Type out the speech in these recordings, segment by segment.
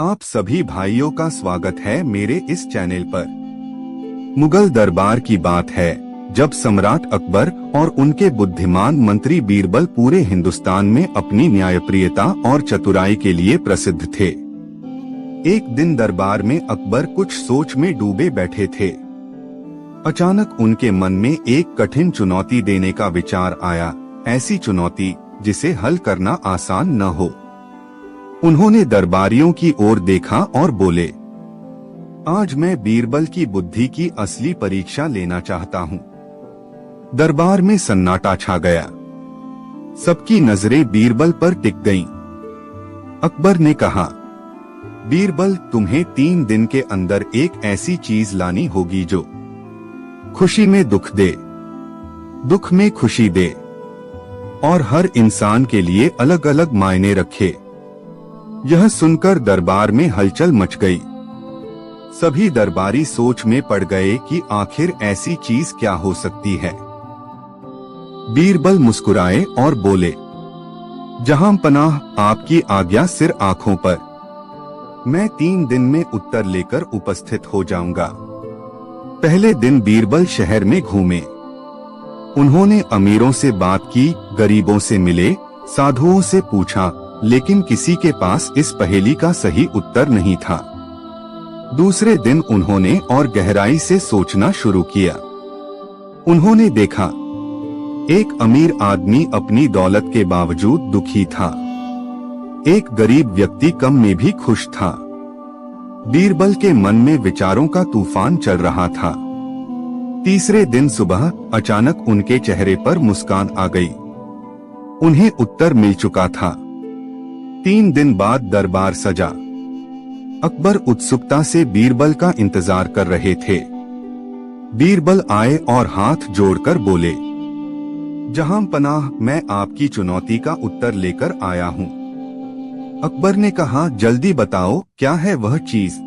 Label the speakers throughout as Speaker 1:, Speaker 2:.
Speaker 1: आप सभी भाइयों का स्वागत है मेरे इस चैनल पर। मुगल दरबार की बात है जब सम्राट अकबर और उनके बुद्धिमान मंत्री बीरबल पूरे हिंदुस्तान में अपनी न्यायप्रियता और चतुराई के लिए प्रसिद्ध थे। एक दिन दरबार में अकबर कुछ सोच में डूबे बैठे थे। अचानक उनके मन में एक कठिन चुनौती देने का विचार आया, ऐसी चुनौती जिसे हल करना आसान न हो। उन्होंने दरबारियों की ओर देखा और बोले, आज मैं बीरबल की बुद्धि की असली परीक्षा लेना चाहता हूँ। दरबार में सन्नाटा छा गया। सबकी नजरें बीरबल पर टिक गईं। अकबर ने कहा, बीरबल, तुम्हें 3 दिन के अंदर एक ऐसी चीज लानी होगी जो खुशी में दुख दे, दुख में खुशी दे और हर इंसान के लिए अलग अलग मायने रखे। यह सुनकर दरबार में हलचल मच गई। सभी दरबारी सोच में पड़ गए कि आखिर ऐसी चीज क्या हो सकती है। बीरबल मुस्कुराए और बोले, जहां पनाह, आपकी आज्ञा सिर आंखों पर। मैं 3 दिन में उत्तर लेकर उपस्थित हो जाऊंगा। पहले दिन बीरबल शहर में घूमे। उन्होंने अमीरों से बात की, गरीबों से मिले, साधुओं से पूछा, लेकिन किसी के पास इस पहेली का सही उत्तर नहीं था। दूसरे दिन उन्होंने और गहराई से सोचना शुरू किया। उन्होंने देखा, एक अमीर आदमी अपनी दौलत के बावजूद दुखी था। एक गरीब व्यक्ति कम में भी खुश था। बीरबल के मन में विचारों का तूफान चल रहा था। तीसरे दिन सुबह अचानक उनके चेहरे पर मुस्कान आ गई। उन्हें उत्तर मिल चुका था। 3 दिन बाद दरबार सजा। अकबर उत्सुकता से बीरबल का इंतजार कर रहे थे। बीरबल आए और हाथ जोड़कर बोले, जहां पनाह, मैं आपकी चुनौती का उत्तर लेकर आया हूं। अकबर ने कहा, जल्दी बताओ, क्या है वह चीज?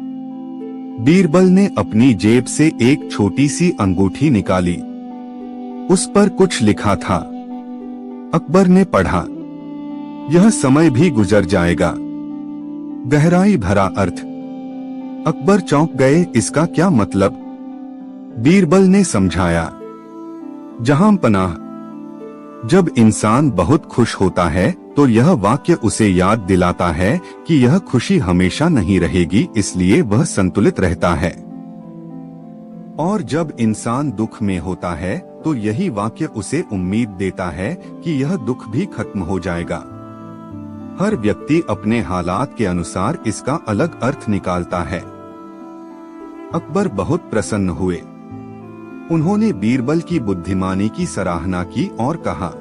Speaker 1: बीरबल ने अपनी जेब से एक छोटी सी अंगूठी निकाली। उस पर कुछ लिखा था। अकबर ने पढ़ा, यह समय भी गुजर जाएगा। गहराई भरा अर्थ। अकबर चौंक गए, इसका क्या मतलब? बीरबल ने समझाया, जहां पनाह, जब इंसान बहुत खुश होता है तो यह वाक्य उसे याद दिलाता है कि यह खुशी हमेशा नहीं रहेगी, इसलिए वह संतुलित रहता है। और जब इंसान दुख में होता है तो यही वाक्य उसे उम्मीद देता है कि यह दुख भी खत्म हो जाएगा। हर व्यक्ति अपने हालात के अनुसार इसका अलग अर्थ निकालता है। अकबर बहुत प्रसन्न हुए। उन्होंने बीरबल की बुद्धिमानी की सराहना की और कहा,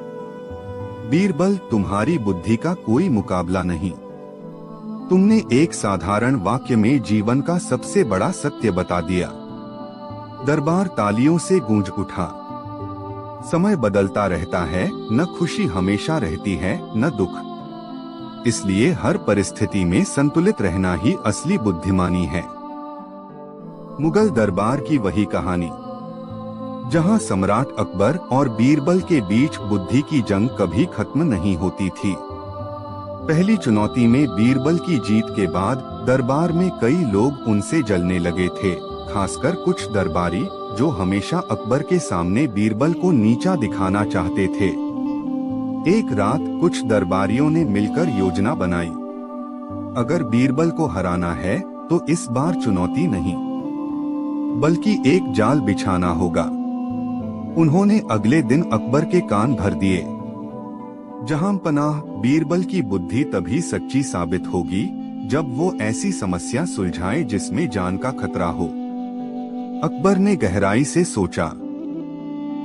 Speaker 1: बीरबल, तुम्हारी बुद्धि का कोई मुकाबला नहीं। तुमने एक साधारण वाक्य में जीवन का सबसे बड़ा सत्य बता दिया। दरबार तालियों से गूंज उठा। समय बदलता रहता है, न खुशी हमेशा रहती है, न दुख। इसलिए हर परिस्थिति में संतुलित रहना ही असली बुद्धिमानी है। मुगल दरबार की वही कहानी, जहां सम्राट अकबर और बीरबल के बीच बुद्धि की जंग कभी खत्म नहीं होती थी। पहली चुनौती में बीरबल की जीत के बाद दरबार में कई लोग उनसे जलने लगे थे, खासकर कुछ दरबारी जो हमेशा अकबर के सामने बीरबल को नीचा दिखाना चाहते थे। एक रात कुछ दरबारियों ने मिलकर योजना बनाई। अगर बीरबल को हराना है तो इस बार चुनौती नहीं, बल्कि एक जाल बिछाना होगा। उन्होंने अगले दिन अकबर के कान भर दिए। जहां पनाह, बीरबल की बुद्धि तभी सच्ची साबित होगी जब वो ऐसी समस्या सुलझाए जिसमें जान का खतरा हो। अकबर ने गहराई से सोचा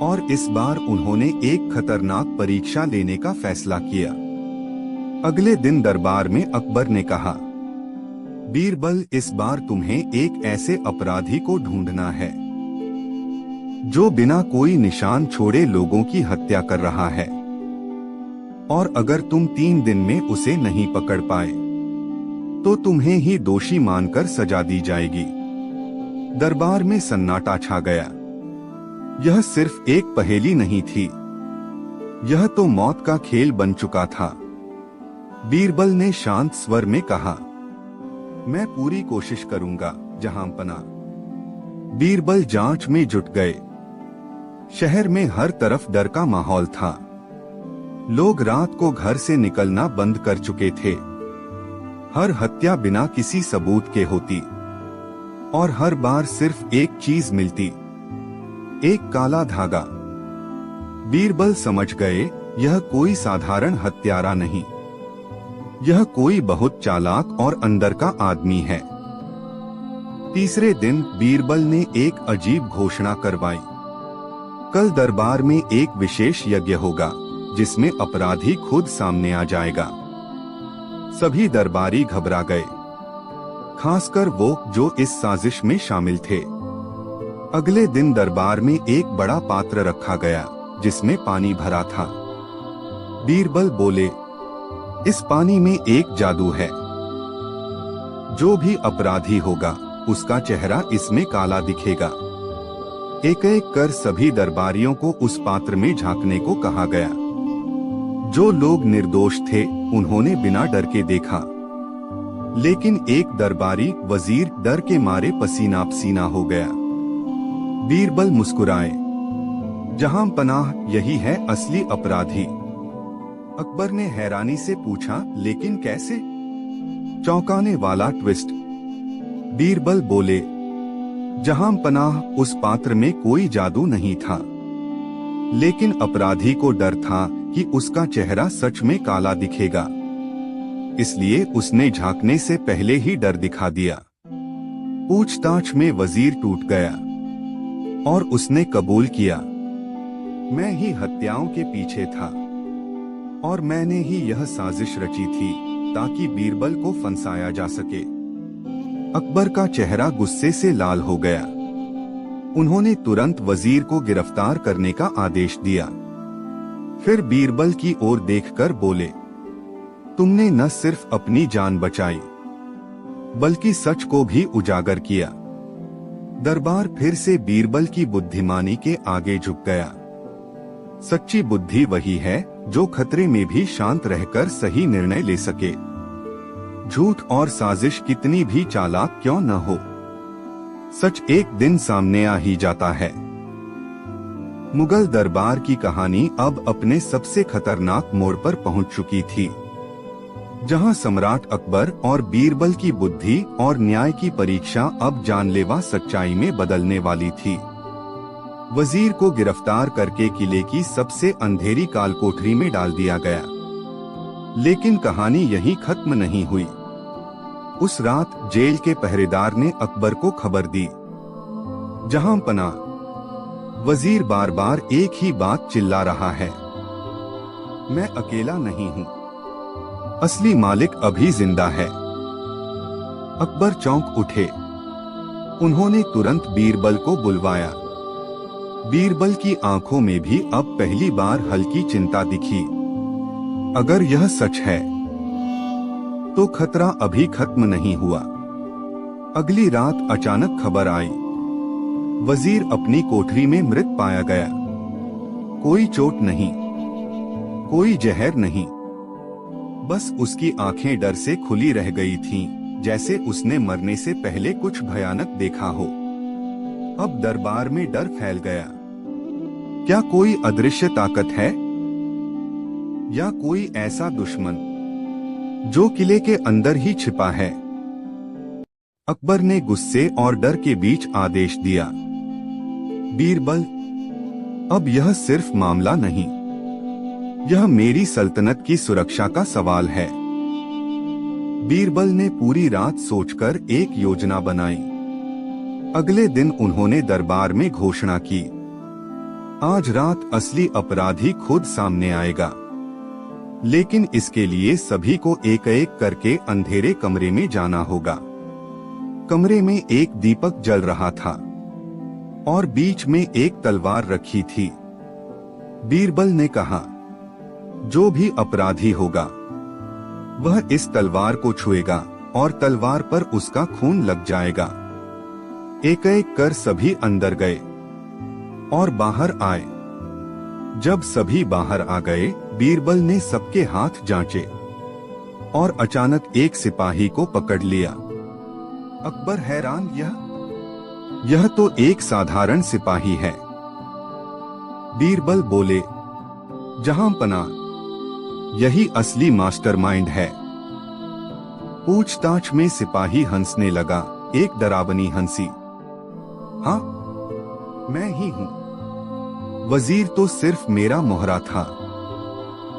Speaker 1: और इस बार उन्होंने एक खतरनाक परीक्षा लेने का फैसला किया। अगले दिन दरबार में अकबर ने कहा, बीरबल, इस बार तुम्हें एक ऐसे अपराधी को ढूंढना है जो बिना कोई निशान छोड़े लोगों की हत्या कर रहा है। और अगर तुम 3 दिन में उसे नहीं पकड़ पाए तो तुम्हें ही दोषी मानकर सजा दी जाएगी। दरबार में सन्नाटा छा गया। यह सिर्फ एक पहेली नहीं थी, यह तो मौत का खेल बन चुका था। बीरबल ने शांत स्वर में कहा, मैं पूरी कोशिश करूंगा जहांपना। बीरबल जांच में जुट गए। शहर में हर तरफ डर का माहौल था। लोग रात को घर से निकलना बंद कर चुके थे। हर हत्या बिना किसी सबूत के होती और हर बार सिर्फ एक चीज मिलती, एक काला धागा। बीरबल समझ गए यह कोई साधारण हत्यारा नहीं, यह कोई बहुत चालाक और अंदर का आदमी है। तीसरे दिन बीरबल ने एक अजीब घोषणा करवाई। कल दरबार में एक विशेष यज्ञ होगा जिसमें अपराधी खुद सामने आ जाएगा। सभी दरबारी घबरा गए, खासकर वो जो इस साजिश में शामिल थे। अगले दिन दरबार में एक बड़ा पात्र रखा गया जिसमें पानी भरा था। बीरबल बोले, इस पानी में एक जादू है। जो भी अपराधी होगा उसका चेहरा इसमें काला दिखेगा। एक एक कर सभी दरबारियों को उस पात्र में झांकने को कहा गया। जो लोग निर्दोष थे उन्होंने बिना डर के देखा, लेकिन एक दरबारी वजीर डर के मारे पसीना पसीना हो गया। बीरबल मुस्कुराए, जहांपनाह यही है असली अपराधी। अकबर ने हैरानी से पूछा, लेकिन कैसे? चौंकाने वाला ट्विस्ट। बीरबल बोले, जहांपनाह उस पात्र में कोई जादू नहीं था, लेकिन अपराधी को डर था कि उसका चेहरा सच में काला दिखेगा, इसलिए उसने झांकने से पहले ही डर दिखा दिया। पूछताछ में वजीर टूट गया और उसने कबूल किया, मैं ही हत्याओं के पीछे था और मैंने ही यह साजिश रची थी ताकि बीरबल को फंसाया जा सके। अकबर का चेहरा गुस्से से लाल हो गया। उन्होंने तुरंत वजीर को गिरफ्तार करने का आदेश दिया। फिर बीरबल की ओर देखकर बोले, तुमने न सिर्फ अपनी जान बचाई बल्कि सच को भी उजागर किया। दरबार फिर से बीरबल की बुद्धिमानी के आगे झुक गया। सच्ची बुद्धि वही है जो खतरे में भी शांत रहकर सही निर्णय ले सके। झूठ और साजिश कितनी भी चालाक क्यों न हो, सच एक दिन सामने आ ही जाता है। मुगल दरबार की कहानी अब अपने सबसे खतरनाक मोड़ पर पहुंच चुकी थी, जहां सम्राट अकबर और बीरबल की बुद्धि और न्याय की परीक्षा अब जानलेवा सच्चाई में बदलने वाली थी। वजीर को गिरफ्तार करके किले की सबसे अंधेरी कालकोठरी में डाल दिया गया, लेकिन कहानी यहीं खत्म नहीं हुई। उस रात जेल के पहरेदार ने अकबर को खबर दी, जहांपनाह, वजीर बार बार एक ही बात चिल्ला रहा है, मैं अकेला नहीं हूँ, असली मालिक अभी जिंदा है। अकबर चौंक उठे। उन्होंने तुरंत बीरबल को बुलवाया। बीरबल की आंखों में भी अब पहली बार हल्की चिंता दिखी। अगर यह सच है तो खतरा अभी खत्म नहीं हुआ। अगली रात अचानक खबर आई, वजीर अपनी कोठरी में मृत पाया गया। कोई चोट नहीं, कोई जहर नहीं, बस उसकी आंखें डर से खुली रह गई थीं, जैसे उसने मरने से पहले कुछ भयानक देखा हो। अब दरबार में डर फैल गया। क्या कोई अदृश्य ताकत है या कोई ऐसा दुश्मन जो किले के अंदर ही छिपा है? अकबर ने गुस्से और डर के बीच आदेश दिया, बीरबल, अब यह सिर्फ मामला नहीं, यह मेरी सल्तनत की सुरक्षा का सवाल है। बीरबल ने पूरी रात सोचकर एक योजना बनाई। अगले दिन उन्होंने दरबार में घोषणा की, आज रात असली अपराधी खुद सामने आएगा, लेकिन इसके लिए सभी को एक एक करके अंधेरे कमरे में जाना होगा। कमरे में एक दीपक जल रहा था और बीच में एक तलवार रखी थी। बीरबल ने कहा, जो भी अपराधी होगा वह इस तलवार को छुएगा और तलवार पर उसका खून लग जाएगा। एक एक कर सभी अंदर गए और बाहर आए। जब सभी बाहर आ गए, बीरबल ने सबके हाथ जांचे और अचानक एक सिपाही को पकड़ लिया। अकबर हैरान, यह तो एक साधारण सिपाही है। बीरबल बोले, जहांपना, यही असली मास्टरमाइंड है। पूछताछ में सिपाही हंसने लगा, एक डरावनी हंसी। हाँ, मैं ही हूं। वजीर तो सिर्फ मेरा मोहरा था।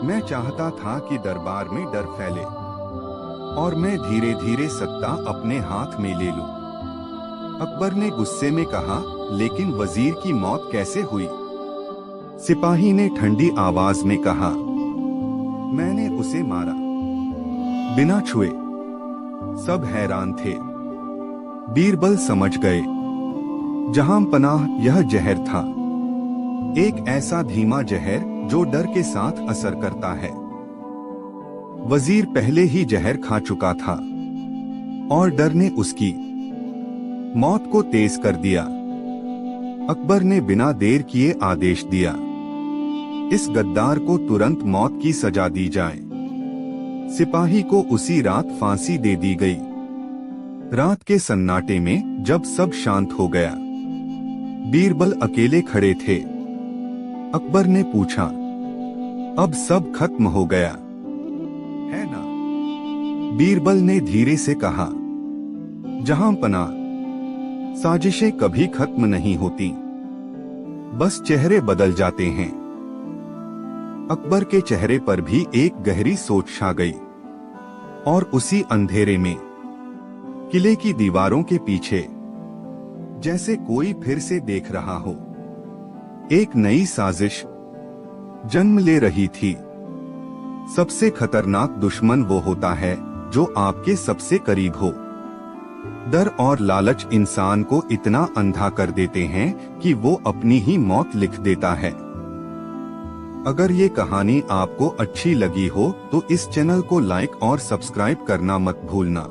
Speaker 1: मैं चाहता था कि दरबार में डर फैले और मैं धीरे धीरे सत्ता अपने हाथ में ले लूं। अकबर ने गुस्से में कहा, लेकिन वजीर की मौत कैसे हुई? सिपाही ने ठंडी आवाज में कहा, मैंने उसे मारा, बिना छुए। सब हैरान थे। बीरबल समझ गए, जहांपनाह, यह जहर था। एक ऐसा धीमा जहर जो डर के साथ असर करता है। वजीर पहले ही जहर खा चुका था और डर ने उसकी मौत को तेज कर दिया। अकबर ने बिना देर किए आदेश दिया, इस गद्दार को तुरंत मौत की सजा दी जाए। सिपाही को उसी रात फांसी दे दी गई। रात के सन्नाटे में जब सब शांत हो गया, बीरबल अकेले खड़े थे। अकबर ने पूछा, अब सब खत्म हो गया है ना? बीरबल ने धीरे से कहा, जहांपना, साजिशें कभी खत्म नहीं होती, बस चेहरे बदल जाते हैं। अकबर के चेहरे पर भी एक गहरी सोच छा गई और उसी अंधेरे में किले की दीवारों के पीछे जैसे कोई फिर से देख रहा हो। एक नई साजिश जन्म ले रही थी। सबसे खतरनाक दुश्मन वो होता है जो आपके सबसे करीब हो। डर और लालच इंसान को इतना अंधा कर देते हैं कि वो अपनी ही मौत लिख देता है। अगर ये कहानी आपको अच्छी लगी हो तो इस चैनल को लाइक और सब्सक्राइब करना मत भूलना।